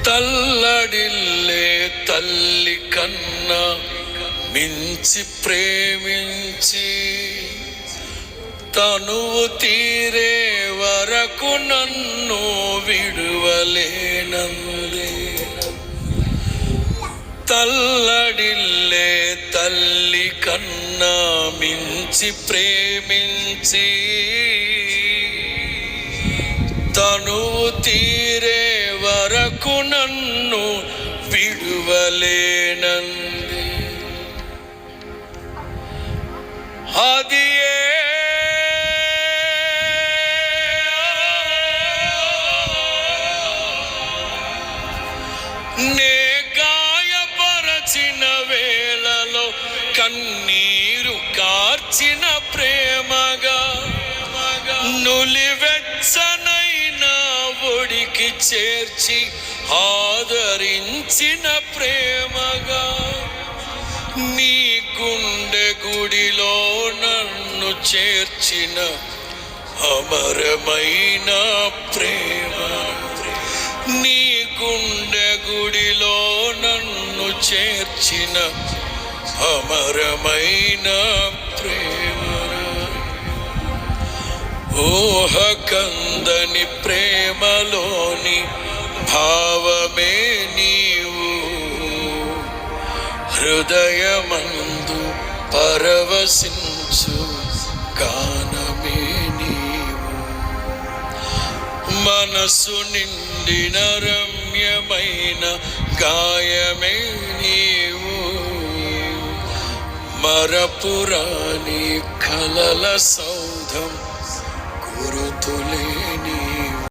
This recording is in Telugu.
తల్లడిల్లే తల్లి కన్నా మించి ప్రేమించి తనువు తీరే వరకు నన్ను విడువలేనందే. తల్లడిల్లే తల్లి కన్నా మించి ప్రేమించి తనువు తీరే వరకు నన్ను విడువలేనంది. అది నే గాయపరచిన వేళలో కన్నీరు కార్చిన ప్రేమగా, నులివెచ్చనైన ఒడికి చేర్చి ఆదరించిన ప్రేమగా, నీ గుండె గుడిలో నన్ను చేర్చిన అమరమైన ప్రేమ, నీ గుండె గుడిలో నన్ను చేర్చిన అమరమైన ప్రేమ. ఊహ కందని ప్రేమలోని భావమే నీవు, హృదయమందు పరవశించు గానమే నీవు, మనసు నిండిన రమ్యమైన గాయమే నీవు, మరపురాని కలల సౌధం గురుతులే